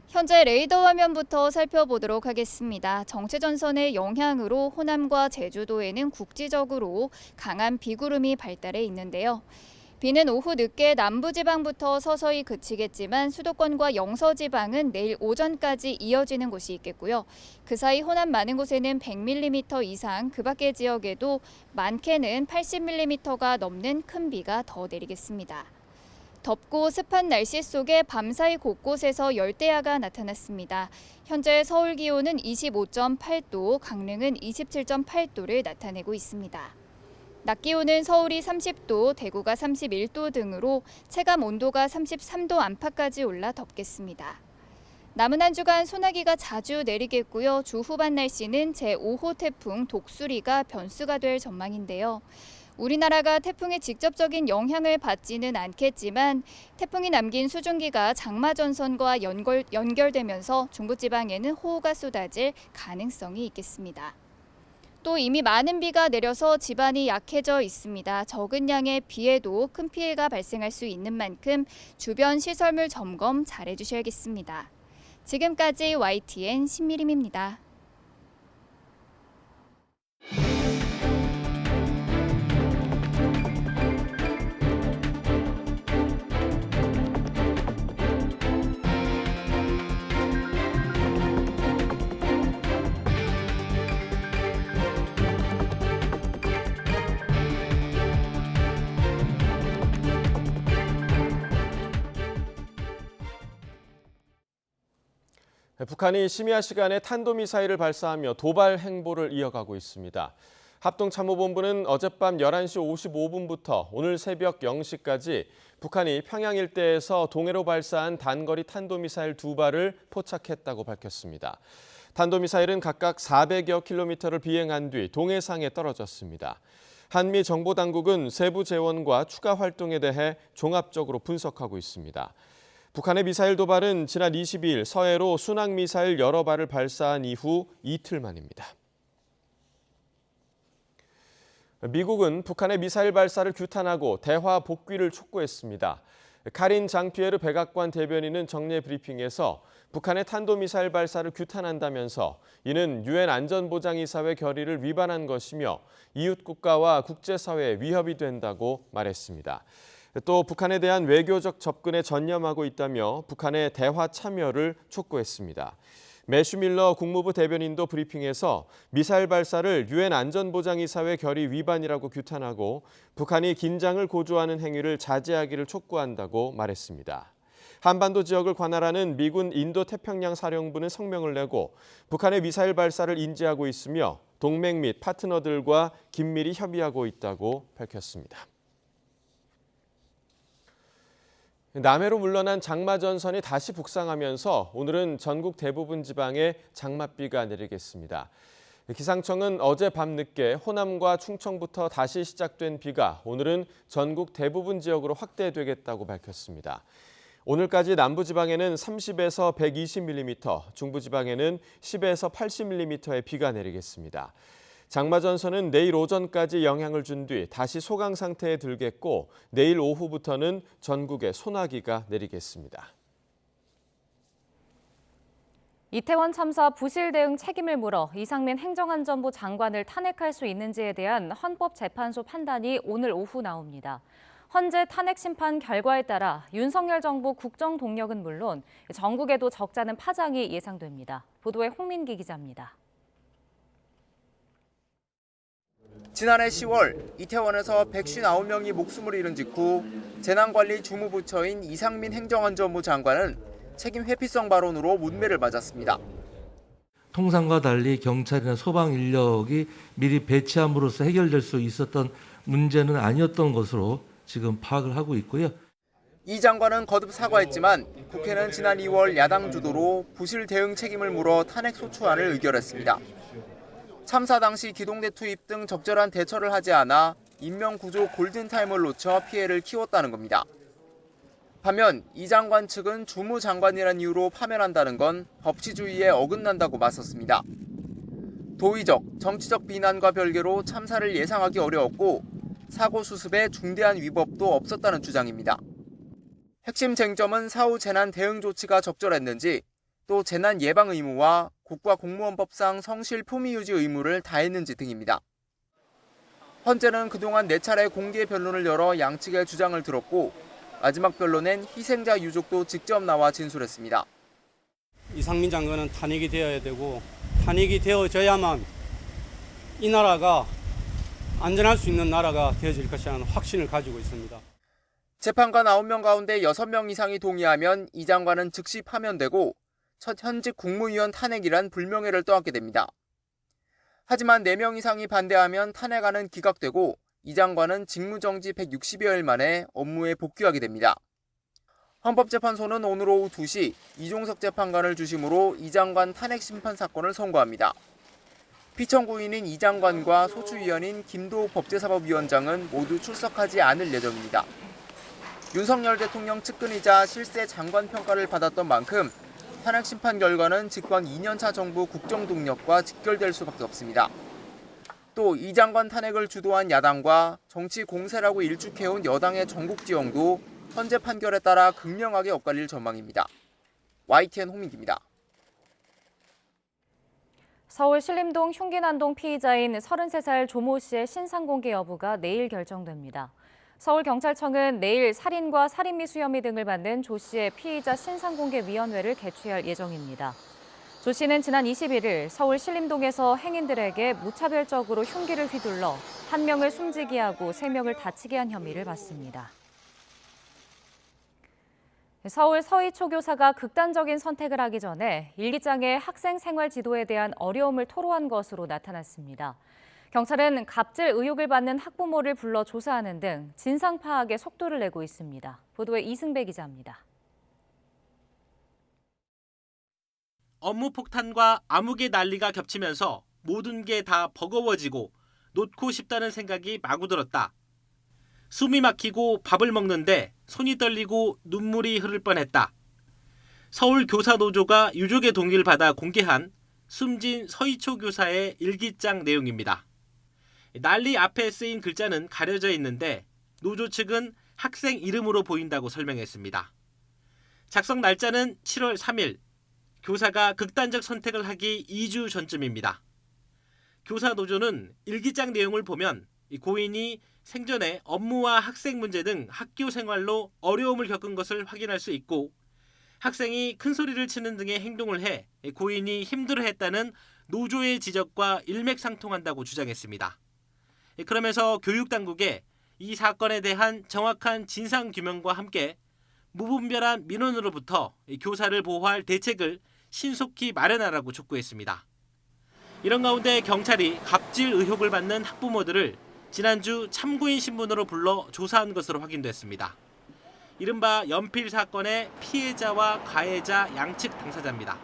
현재 레이더 화면부터 살펴보도록 하겠습니다. 정체전선의 영향으로 호남과 제주도에는 국지적으로 강한 비구름이 발달해 있는데요. 비는 오후 늦게 남부지방부터 서서히 그치겠지만 수도권과 영서지방은 내일 오전까지 이어지는 곳이 있겠고요. 그 사이 호남 많은 곳에는 100mm 이상, 그 밖의 지역에도 많게는 80mm가 넘는 큰 비가 더 내리겠습니다. 덥고 습한 날씨 속에 밤사이 곳곳에서 열대야가 나타났습니다. 현재 서울 기온은 25.8도, 강릉은 27.8도를 나타내고 있습니다. 낮 기온은 서울이 30도, 대구가 31도 등으로 체감 온도가 33도 안팎까지 올라 덥겠습니다. 남은 한 주간 소나기가 자주 내리겠고요. 주 후반 날씨는 제5호 태풍 독수리가 변수가 될 전망인데요. 우리나라가 태풍의 직접적인 영향을 받지는 않겠지만 태풍이 남긴 수증기가 장마전선과 연결되면서 중부지방에는 호우가 쏟아질 가능성이 있겠습니다. 또 이미 많은 비가 내려서 지반이 약해져 있습니다. 적은 양의 비에도 큰 피해가 발생할 수 있는 만큼 주변 시설물 점검 잘 해주셔야겠습니다. 지금까지 YTN 신미림입니다. 북한이 심야 시간에 탄도미사일을 발사하며 도발 행보를 이어가고 있습니다. 합동참모본부는 어젯밤 11시 55분부터 오늘 새벽 0시까지 북한이 평양 일대에서 동해로 발사한 단거리 탄도미사일 2발을 포착했다고 밝혔습니다. 탄도미사일은 각각 400여 킬로미터를 비행한 뒤 동해상에 떨어졌습니다. 한미 정보당국은 세부 재원과 추가 활동에 대해 종합적으로 분석하고 있습니다. 북한의 미사일 도발은 지난 22일 서해로 순항미사일 여러 발을 발사한 이후 이틀 만입니다. 미국은 북한의 미사일 발사를 규탄하고 대화 복귀를 촉구했습니다. 카린 장피에르 백악관 대변인은 정례 브리핑에서 북한의 탄도미사일 발사를 규탄한다면서 이는 유엔 안전보장이사회 결의를 위반한 것이며 이웃 국가와 국제사회에 위협이 된다고 말했습니다. 또 북한에 대한 외교적 접근에 전념하고 있다며 북한의 대화 참여를 촉구했습니다. 매슈 밀러 국무부 대변인도 브리핑에서 미사일 발사를 유엔 안전보장이사회 결의 위반이라고 규탄하고 북한이 긴장을 고조하는 행위를 자제하기를 촉구한다고 말했습니다. 한반도 지역을 관할하는 미군 인도태평양 사령부는 성명을 내고 북한의 미사일 발사를 인지하고 있으며 동맹 및 파트너들과 긴밀히 협의하고 있다고 밝혔습니다. 남해로 물러난 장마전선이 다시 북상하면서 오늘은 전국 대부분 지방에 장맛비가 내리겠습니다. 기상청은 어제 밤 늦게 호남과 충청부터 다시 시작된 비가 오늘은 전국 대부분 지역으로 확대되겠다고 밝혔습니다. 오늘까지 남부지방에는 30에서 120mm, 중부지방에는 10에서 80mm의 비가 내리겠습니다. 장마전선은 내일 오전까지 영향을 준 뒤 다시 소강 상태에 들겠고 내일 오후부터는 전국에 소나기가 내리겠습니다. 이태원 참사 부실 대응 책임을 물어 이상민 행정안전부 장관을 탄핵할 수 있는지에 대한 헌법재판소 판단이 오늘 오후 나옵니다. 헌재 탄핵 심판 결과에 따라 윤석열 정부 국정 동력은 물론 전국에도 적잖은 파장이 예상됩니다. 보도에 홍민기 기자입니다. 지난해 10월 이태원에서 159명이 목숨을 잃은 직후 재난관리 주무부처인 이상민 행정안전부 장관은 책임 회피성 발언으로 문매를 맞았습니다. 통상과 달리 경찰이나 소방 인력이 미리 배치함으로써 해결될 수 있었던 문제는 아니었던 것으로 지금 파악을 하고 있고요. 이 장관은 거듭 사과했지만 국회는 지난 2월 야당 주도로 부실 대응 책임을 물어 탄핵 소추안을 의결했습니다. 참사 당시 기동대 투입 등 적절한 대처를 하지 않아 인명구조 골든타임을 놓쳐 피해를 키웠다는 겁니다. 반면 이 장관 측은 주무장관이라는 이유로 파면한다는 건 법치주의에 어긋난다고 맞섰습니다. 도의적, 정치적 비난과 별개로 참사를 예상하기 어려웠고 사고 수습에 중대한 위법도 없었다는 주장입니다. 핵심 쟁점은 사후 재난 대응 조치가 적절했는지 또 재난 예방 의무와 국가공무원법상 성실 품위 유지 의무를 다했는지 등입니다. 헌재는 그동안 4차례 공개 변론을 열어 양측의 주장을 들었고 마지막 변론엔 희생자 유족도 직접 나와 진술했습니다. 이상민 장관은 탄핵이 되어야 되고 탄핵이 되어져야만 이 나라가 안전할 수 있는 나라가 되어질 것이라는 확신을 가지고 있습니다. 재판관 9명 가운데 6명 이상이 동의하면 이 장관은 즉시 파면되고 첫 현직 국무위원 탄핵이란 불명예를 떠안게 됩니다. 하지만 4명 이상이 반대하면 탄핵안은 기각되고 이 장관은 직무정지 160여일 만에 업무에 복귀하게 됩니다. 헌법재판소는 오늘 오후 2시 이종석 재판관을 주심으로 이 장관 탄핵 심판 사건을 선고합니다. 피청구인인 이 장관과 소추위원인 김도욱 법제사법위원장은 모두 출석하지 않을 예정입니다. 윤석열 대통령 측근이자 실세 장관 평가를 받았던 만큼 탄핵 심판 결과는 집권 2년차 정부 국정 동력과 직결될 수밖에 없습니다. 또 이 장관 탄핵을 주도한 야당과 정치 공세라고 일축해온 여당의 전국 지형도 헌재 판결에 따라 극명하게 엇갈릴 전망입니다. YTN 홍민기입니다. 서울 신림동 흉기난동 피의자인 33살 조모 씨의 신상공개 여부가 내일 결정됩니다. 서울경찰청은 내일 살인과 살인미수 혐의 등을 받는 조 씨의 피의자 신상공개위원회를 개최할 예정입니다. 조 씨는 지난 21일 서울 신림동에서 행인들에게 무차별적으로 흉기를 휘둘러 1명을 숨지게 하고 3명을 다치게 한 혐의를 받습니다. 서울 서희초 교사가 극단적인 선택을 하기 전에 일기장에 학생 생활 지도에 대한 어려움을 토로한 것으로 나타났습니다. 경찰은 갑질 의혹을 받는 학부모를 불러 조사하는 등 진상 파악에 속도를 내고 있습니다. 보도에 이승배 기자입니다. 업무 폭탄과 암흑의 난리가 겹치면서 모든 게 다 버거워지고 놓고 싶다는 생각이 마구 들었다. 숨이 막히고 밥을 먹는데 손이 떨리고 눈물이 흐를 뻔했다. 서울교사노조가 유족의 동의를 받아 공개한 숨진 서희초 교사의 일기장 내용입니다. 난리 앞에 쓰인 글자는 가려져 있는데 노조 측은 학생 이름으로 보인다고 설명했습니다. 작성 날짜는 7월 3일, 교사가 극단적 선택을 하기 2주 전쯤입니다. 교사노조는 일기장 내용을 보면 고인이 생전에 업무와 학생 문제 등 학교 생활로 어려움을 겪은 것을 확인할 수 있고 학생이 큰 소리를 치는 등의 행동을 해 고인이 힘들어했다는 노조의 지적과 일맥상통한다고 주장했습니다. 그러면서 교육당국에 이 사건에 대한 정확한 진상규명과 함께 무분별한 민원으로부터 교사를 보호할 대책을 신속히 마련하라고 촉구했습니다. 이런 가운데 경찰이 갑질 의혹을 받는 학부모들을 지난주 참고인 신분으로 불러 조사한 것으로 확인됐습니다. 이른바 연필 사건의 피해자와 가해자 양측 당사자입니다.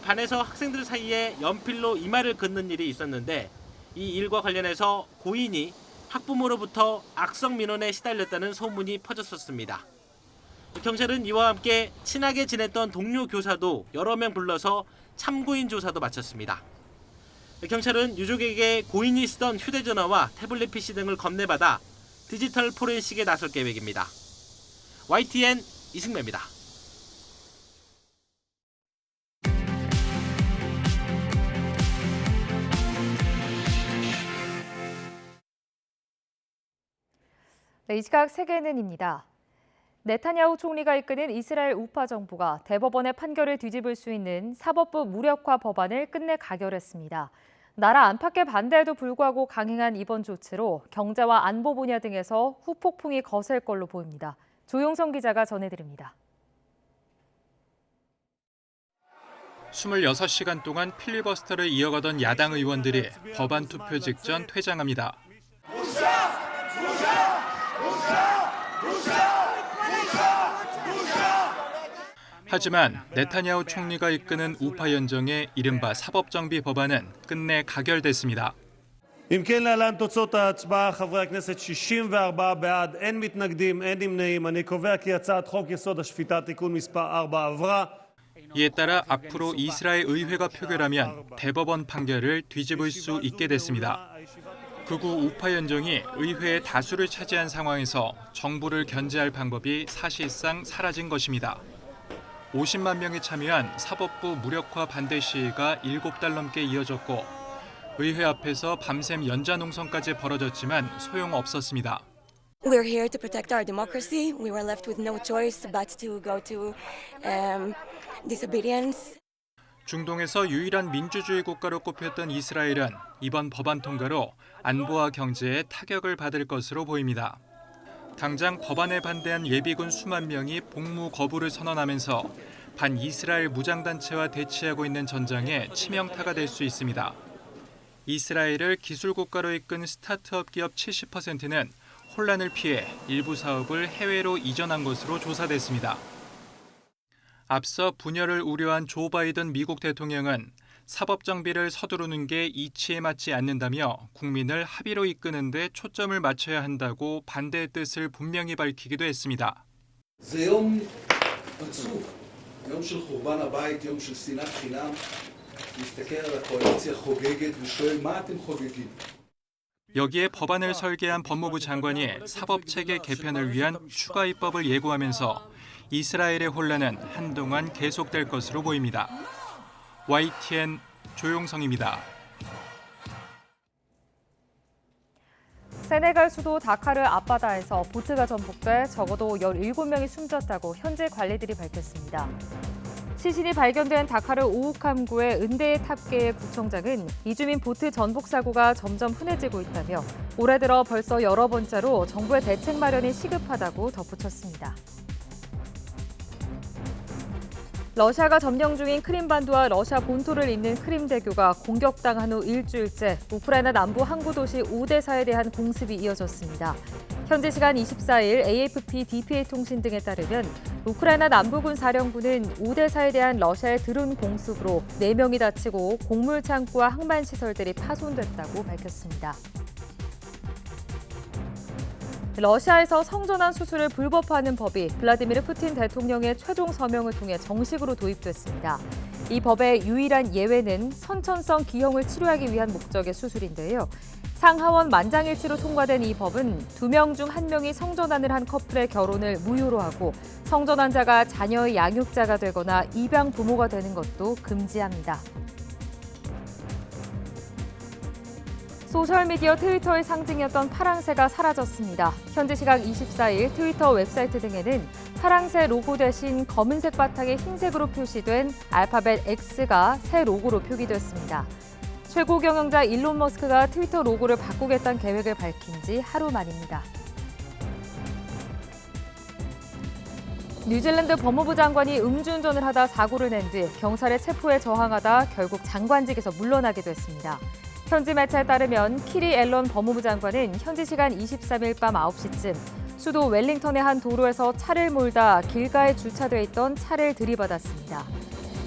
반에서 학생들 사이에 연필로 이마를 긋는 일이 있었는데 이 일과 관련해서 고인이 학부모로부터 악성 민원에 시달렸다는 소문이 퍼졌었습니다. 경찰은 이와 함께 친하게 지냈던 동료 교사도 여러 명 불러서 참고인 조사도 마쳤습니다. 경찰은 유족에게 고인이 쓰던 휴대전화와 태블릿 PC 등을 건네받아 디지털 포렌식에 나설 계획입니다. YTN 이승매입니다. 네, 이 시각 세계는입니다. 네타냐후 총리가 이끄는 이스라엘 우파 정부가 대법원의 판결을 뒤집을 수 있는 사법부 무력화 법안을 끝내 가결했습니다. 나라 안팎의 반대에도 불구하고 강행한 이번 조치로 경제와 안보 분야 등에서 후폭풍이 거셀 걸로 보입니다. 조용성 기자가 전해드립니다. 26시간 동안 필리버스터를 이어가던 야당 의원들이 법안 투표 직전 퇴장합니다. 하지만 네타냐후 총리가 이끄는 우파 연정의 이른바 사법정비 법안은 끝내 가결됐습니다. אם כן, להלן תוצאות ההצבעה. חברי הכנסת 64 בעד, אין מתנגדים, אין נמנעים. אני קובע כי הצעת חוק יסוד השפיטה תיקון מספר 4 עברה. 이에 따라 앞으로 이스라엘 의회가 표결하면 대법원 판결을 뒤집을 수 있게 됐습니다. 극우 우파 연정이 의회의 다수를 차지한 상황에서 정부를 견제할 방법이 사실상 사라진 것입니다. 50만 명이 참여한 사법부 무력화 반대 시위가 7달 넘게 이어졌고 의회 앞에서 밤샘 연좌농성까지 벌어졌지만 소용없었습니다. We're here to protect our democracy. We were left with no choice but to go to disobedience. 중동에서 유일한 민주주의 국가로 꼽혔던 이스라엘은 이번 법안 통과로 안보와 경제에 타격을 받을 것으로 보입니다. 당장 법안에 반대한 예비군 수만 명이 복무 거부를 선언하면서 반이스라엘 무장단체와 대치하고 있는 전장에 치명타가 될 수 있습니다. 이스라엘을 기술국가로 이끈 스타트업 기업 70%는 혼란을 피해 일부 사업을 해외로 이전한 것으로 조사됐습니다. 앞서 분열을 우려한 조 바이든 미국 대통령은 사법 정비를 서두르는 게 이치에 맞지 않는다며 국민을 합의로 이끄는 데 초점을 맞춰야 한다고 반대의 뜻을 분명히 밝히기도 했습니다. 여기에 법안을 설계한 법무부 장관이 사법체계 개편을 위한 추가 입법을 예고하면서 이스라엘의 혼란은 한동안 계속될 것으로 보입니다. YTN 조용성입니다. 세네갈 수도 다카르 앞바다에서 보트가 전복돼 적어도 17명이 숨졌다고 현지 관리들이 밝혔습니다. 시신이 발견된 다카르 오우캄구의 은데에 탑계의 구청장은 이주민 보트 전복 사고가 점점 흔해지고 있다며 올해 들어 벌써 여러 번째로 정부의 대책 마련이 시급하다고 덧붙였습니다. 러시아가 점령 중인 크림반도와 러시아 본토를 잇는 크림대교가 공격당한 후 일주일째 우크라이나 남부 항구 도시 오데사에 대한 공습이 이어졌습니다. 현지 시간 24일 AFP, DPA 통신 등에 따르면 우크라이나 남부군 사령부는 오데사에 대한 러시아의 드론 공습으로 4명이 다치고 곡물 창고와 항만 시설들이 파손됐다고 밝혔습니다. 러시아에서 성전환 수술을 불법화하는 법이 블라디미르 푸틴 대통령의 최종 서명을 통해 정식으로 도입됐습니다. 이 법의 유일한 예외는 선천성 기형을 치료하기 위한 목적의 수술인데요. 상하원 만장일치로 통과된 이 법은 2명 중 1명이 성전환을 한 커플의 결혼을 무효로 하고 성전환자가 자녀의 양육자가 되거나 입양 부모가 되는 것도 금지합니다. 소셜미디어 트위터의 상징이었던 파랑새가 사라졌습니다. 현지 시각 24일 트위터 웹사이트 등에는 파랑새 로고 대신 검은색 바탕에 흰색으로 표시된 알파벳 X가 새 로고로 표기됐습니다. 최고 경영자 일론 머스크가 트위터 로고를 바꾸겠다는 계획을 밝힌 지 하루 만입니다. 뉴질랜드 법무부 장관이 음주운전을 하다 사고를 낸 뒤 경찰의 체포에 저항하다 결국 장관직에서 물러나게 됐습니다. 현지 매체에 따르면 키리 앨런 법무부 장관은 현지 시간 23일 밤 9시쯤 수도 웰링턴의 한 도로에서 차를 몰다 길가에 주차돼 있던 차를 들이받았습니다.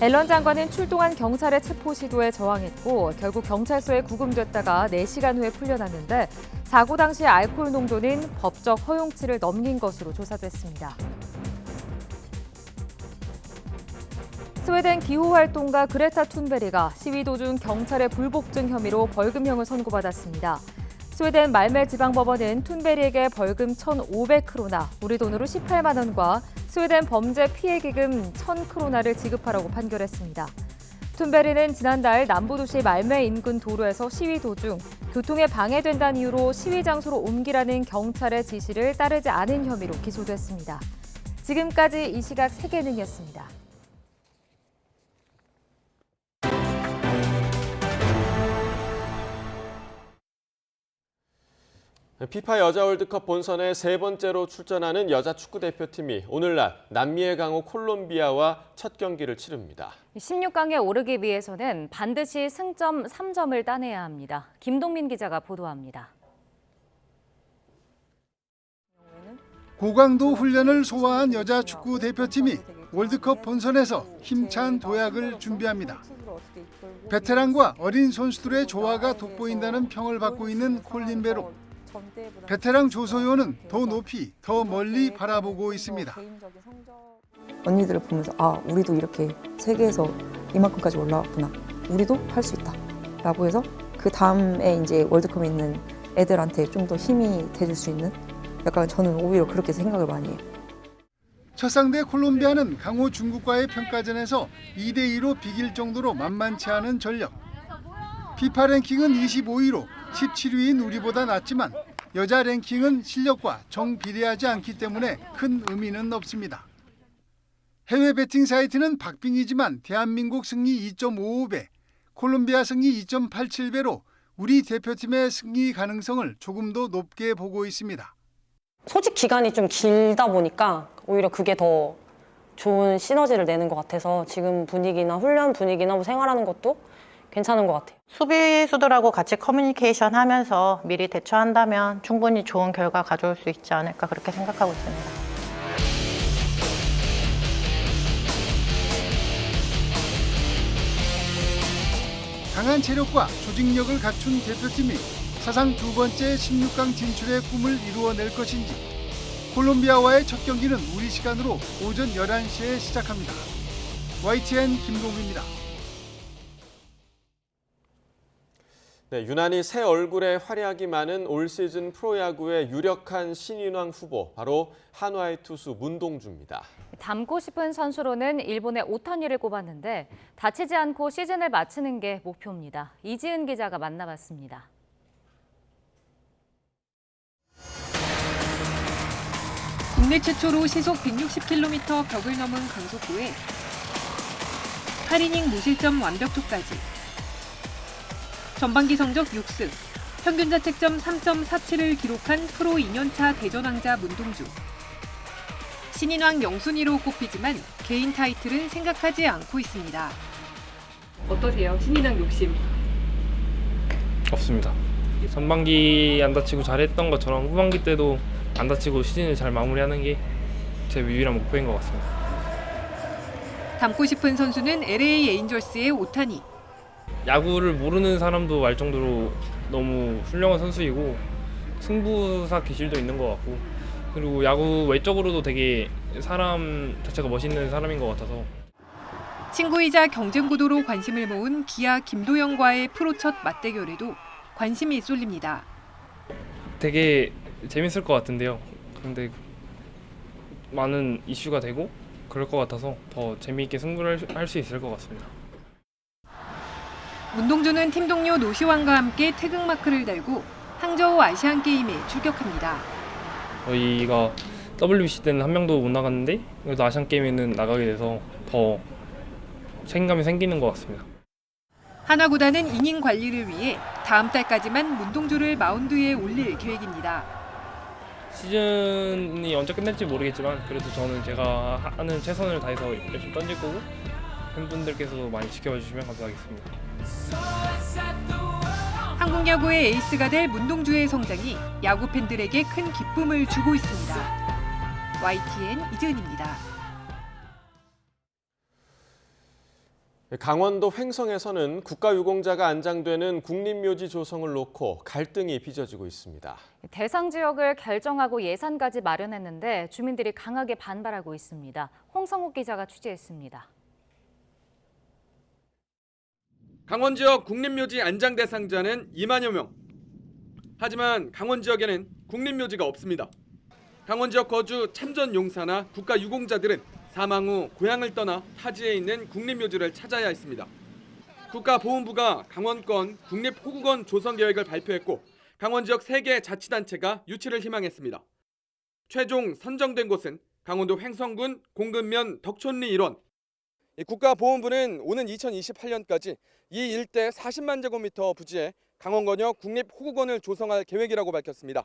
앨런 장관은 출동한 경찰의 체포 시도에 저항했고 결국 경찰서에 구금됐다가 4시간 후에 풀려났는데 사고 당시 알코올 농도는 법적 허용치를 넘긴 것으로 조사됐습니다. 스웨덴 기후활동가 그레타 툰베리가 시위 도중 경찰의 불복종 혐의로 벌금형을 선고받았습니다. 스웨덴 말메 지방법원은 툰베리에게 벌금 1,500크로나, 우리 돈으로 18만 원과 스웨덴 범죄 피해기금 1,000크로나를 지급하라고 판결했습니다. 툰베리는 지난달 남부도시 말메 인근 도로에서 시위 도중 교통에 방해된다는 이유로 시위 장소로 옮기라는 경찰의 지시를 따르지 않은 혐의로 기소됐습니다. 지금까지 이 시각 세계능이었습니다. 피파 여자 월드컵 본선에 3번째로 출전하는 여자 축구대표팀이 오늘날 남미의 강호 콜롬비아와 첫 경기를 치릅니다. 16강에 오르기 위해서는 반드시 승점 3점을 따내야 합니다. 김동민 기자가 보도합니다. 고강도 훈련을 소화한 여자 축구 대표팀이 월드컵 본선에서 힘찬 도약을 준비합니다. 베테랑과 어린 선수들의 조화가 돋보인다는 평을 받고 있는 콜린베로. 베테랑 조소연은 더 높이, 더 멀리 바라보고 있습니다. 언니들을 보면서 우리도 이렇게 세계에서 이만큼까지 올라왔구나. 우리도 할 수 있다. 라고 해서 그 다음에 이제 월드컵에 있는 애들한테 좀 더 힘이 돼줄 수 있는 약간 저는 오히려 그렇게 생각을 많이 해요. 첫 상대 콜롬비아는 강호 중국과의 평가전에서 2대2로 비길 정도로 만만치 않은 전력. 피파 랭킹은 25위로 17위인 우리보다 낮지만 여자 랭킹은 실력과 정비례하지 않기 때문에 큰 의미는 없습니다. 해외 베팅 사이트는 박빙이지만 대한민국 승리 2.55배, 콜롬비아 승리 2.87배로 우리 대표팀의 승리 가능성을 조금 더 높게 보고 있습니다. 소집 기간이 좀 길다 보니까 오히려 그게 더 좋은 시너지를 내는 것 같아서 지금 분위기나 훈련 분위기나 뭐 생활하는 것도 괜찮은 것 같아요. 수비수들하고 같이 커뮤니케이션 하면서 미리 대처한다면 충분히 좋은 결과 가져올 수 있지 않을까 그렇게 생각하고 있습니다. 강한 체력과 조직력을 갖춘 대표팀이 사상 2번째 16강 진출의 꿈을 이루어낼 것인지 콜롬비아와의 첫 경기는 우리 시간으로 오전 11시에 시작합니다. YTN 김동규입니다. 네, 유난히 새 얼굴에 활약이 많은 올 시즌 프로야구의 유력한 신인왕 후보, 바로 한화의 투수 문동주입니다. 닮고 싶은 선수로는 일본의 오타니를 꼽았는데 다치지 않고 시즌을 마치는 게 목표입니다. 이지은 기자가 만나봤습니다. 국내 최초로 시속 160km 벽을 넘은 강속구에 8이닝 무실점 완벽투까지. 전반기 성적 6승, 평균 자책점 3.47을 기록한 프로 2년차 대전왕자 문동주. 신인왕 영순위로 꼽히지만 개인 타이틀은 생각하지 않고 있습니다. 어떠세요? 신인왕 욕심? 없습니다. 전반기 안 다치고 잘했던 것처럼 후반기 때도 안 다치고 시즌을 잘 마무리하는 게 제 유일한 목표인 것 같습니다. 닮고 싶은 선수는 LA 에인절스의 오타니. 야구를 모르는 사람도 알 정도로 너무 훌륭한 선수이고 승부사 기질도 있는 것 같고 그리고 야구 외적으로도 되게 사람 자체가 멋있는 사람인 것 같아서 친구이자 경쟁 구도로 관심을 모은 기아 김도영과의 프로 첫 맞대결에도 관심이 쏠립니다. 되게 재밌을 것 같은데요. 그런데 많은 이슈가 되고 그럴 것 같아서 더 재미있게 승부를 할 수 있을 것 같습니다. 문동주는 팀 동료 노시환과 함께 태극마크를 달고 항저우 아시안게임에 출격합니다. 저희가 WBC 때는 한 명도 못 나갔는데 그래도 아시안게임에는 나가게 돼서 더 책임감이 생기는 것 같습니다. 하나구단은 이닝 관리를 위해 다음 달까지만 문동주를 마운드에 올릴 계획입니다. 시즌이 언제 끝날지 모르겠지만 그래도 저는 제가 하는 최선을 다해서 열심히 던질 거고 팬분들께서도 많이 지켜봐 주시면 감사하겠습니다. 한국 야구의 에이스가 될 문동주의 성장이 야구 팬들에게 큰 기쁨을 주고 있습니다. YTN 이지은입니다. 강원도 횡성에서는 국가유공자가 안장되는 국립묘지 조성을 놓고 갈등이 빚어지고 있습니다. 대상 지역을 결정하고 예산까지 마련했는데 주민들이 강하게 반발하고 있습니다. 홍성욱 기자가 취재했습니다. 강원 지역 국립묘지 안장 대상자는 2만여 명. 하지만 강원 지역에는 국립묘지가 없습니다. 강원 지역 거주 참전 용사나 국가유공자들은 사망 후 고향을 떠나 타지에 있는 국립묘지를 찾아야 했습니다. 국가보훈부가 강원권 국립호국원 조성 계획을 발표했고 강원 지역 3개 자치단체가 유치를 희망했습니다. 최종 선정된 곳은 강원도 횡성군 공근면 덕촌리 일원. 국가보훈부는 오는 2028년까지 이 일대 40만 제곱미터 부지에 강원권역 국립호국원을 조성할 계획이라고 밝혔습니다.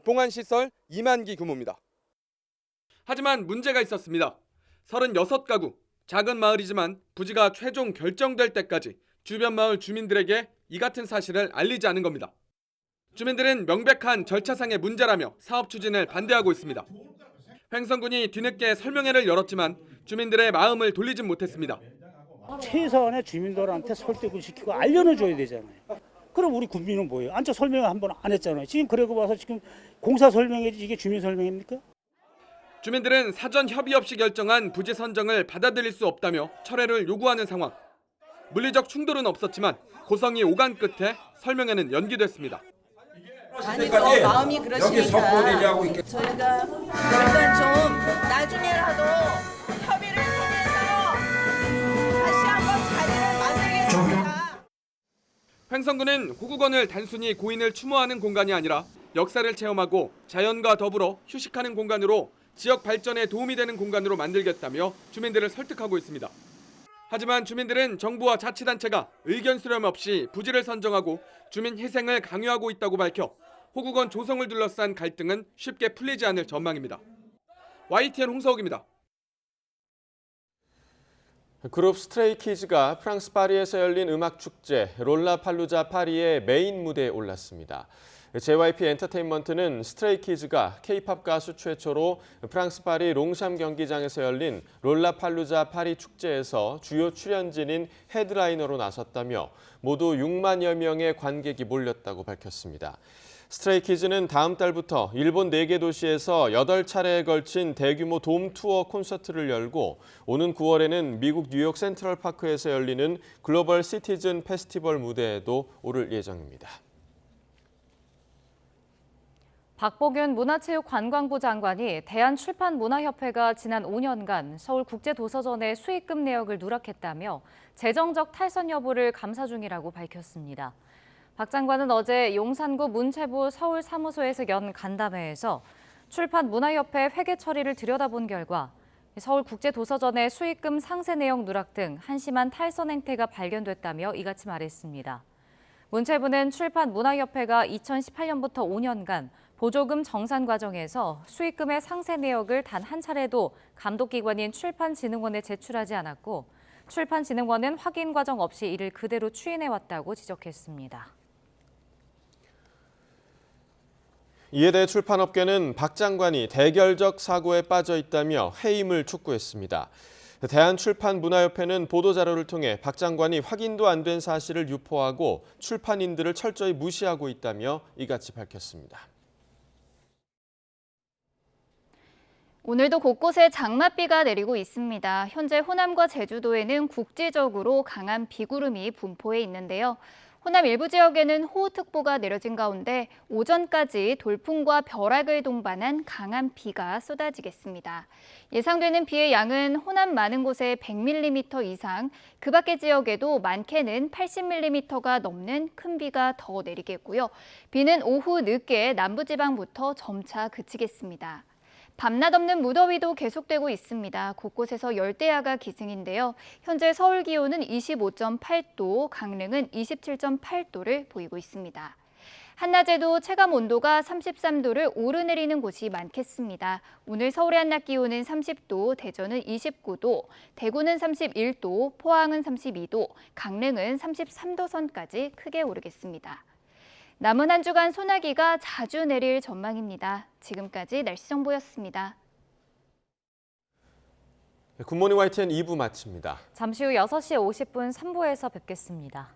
봉안시설 2만 기 규모입니다. 하지만 문제가 있었습니다. 36가구, 작은 마을이지만 부지가 최종 결정될 때까지 주변 마을 주민들에게 이 같은 사실을 알리지 않은 겁니다. 주민들은 명백한 절차상의 문제라며 사업 추진을 반대하고 있습니다. 횡성군이 뒤늦게 설명회를 열었지만 주민들의 마음을 돌리진 못했습니다. 최소한의 주민들한테 설득을 시키고 알려는 줘야 되잖아요. 그럼 우리 국민은 뭐예요? 앉아 설명을 한 번 안 했잖아요. 지금 그러고 와서 지금 공사 설명회지 이게 주민 설명입니까? 주민들은 사전 협의 없이 결정한 부지 선정을 받아들일 수 없다며 철회를 요구하는 상황. 물리적 충돌은 없었지만 고성이 오간 끝에 설명회는 연기됐습니다. 아니 마음이 그러시니까 저희가 일단 좀 나중에라도 협의를 통해서 다시 한번 자리를 만들겠습니다. 횡성군은 호국원을 단순히 고인을 추모하는 공간이 아니라 역사를 체험하고 자연과 더불어 휴식하는 공간으로 지역 발전에 도움이 되는 공간으로 만들겠다며 주민들을 설득하고 있습니다. 하지만 주민들은 정부와 자치단체가 의견 수렴 없이 부지를 선정하고 주민 희생을 강요하고 있다고 밝혀 호국원 조성을 둘러싼 갈등은 쉽게 풀리지 않을 전망입니다. YTN 홍서욱입니다. 그룹 스트레이키즈가 프랑스 파리에서 열린 음악축제 롤라팔루자 파리의 메인 무대에 올랐습니다. JYP 엔터테인먼트는 스트레이키즈가 K-팝 가수 최초로 프랑스 파리 롱샴 경기장에서 열린 롤라팔루자 파리 축제에서 주요 출연진인 헤드라이너로 나섰다며 모두 6만여 명의 관객이 몰렸다고 밝혔습니다. 스트레이키즈는 다음 달부터 일본 4개 도시에서 8차례에 걸친 대규모 돔 투어 콘서트를 열고 오는 9월에는 미국 뉴욕 센트럴파크에서 열리는 글로벌 시티즌 페스티벌 무대에도 오를 예정입니다. 박보균 문화체육관광부 장관이 대한출판문화협회가 지난 5년간 서울국제도서전의 수익금 내역을 누락했다며 재정적 탈선 여부를 감사 중이라고 밝혔습니다. 박 장관은 어제 용산구 문체부 서울사무소에서 연 간담회에서 출판문화협회 회계 처리를 들여다본 결과 서울국제도서전의 수익금 상세 내역 누락 등 한심한 탈선 행태가 발견됐다며 이같이 말했습니다. 문체부는 출판문화협회가 2018년부터 5년간 보조금 정산 과정에서 수익금의 상세 내역을 단 한 차례도 감독기관인 출판진흥원에 제출하지 않았고 출판진흥원은 확인 과정 없이 이를 그대로 추인해왔다고 지적했습니다. 이에 대해 출판업계는 박 장관이 대결적 사고에 빠져 있다며 해임을 촉구했습니다. 대한출판문화협회는 보도자료를 통해 박 장관이 확인도 안 된 사실을 유포하고 출판인들을 철저히 무시하고 있다며 이같이 밝혔습니다. 오늘도 곳곳에 장맛비가 내리고 있습니다. 현재 호남과 제주도에는 국지적으로 강한 비구름이 분포해 있는데요. 호남 일부 지역에는 호우특보가 내려진 가운데 오전까지 돌풍과 벼락을 동반한 강한 비가 쏟아지겠습니다. 예상되는 비의 양은 호남 많은 곳에 100mm 이상, 그 밖의 지역에도 많게는 80mm가 넘는 큰 비가 더 내리겠고요. 비는 오후 늦게 남부지방부터 점차 그치겠습니다. 밤낮 없는 무더위도 계속되고 있습니다. 곳곳에서 열대야가 기승인데요. 현재 서울 기온은 25.8도, 강릉은 27.8도를 보이고 있습니다. 한낮에도 체감 온도가 33도를 오르내리는 곳이 많겠습니다. 오늘 서울의 한낮 기온은 30도, 대전은 29도, 대구는 31도, 포항은 32도, 강릉은 33도 선까지 크게 오르겠습니다. 남은 한 주간 소나기가 자주 내릴 전망입니다. 지금까지 날씨 정보였습니다. 굿모닝 YTN 2부 마칩니다. 잠시 후 6시 50분 3부에서 뵙겠습니다.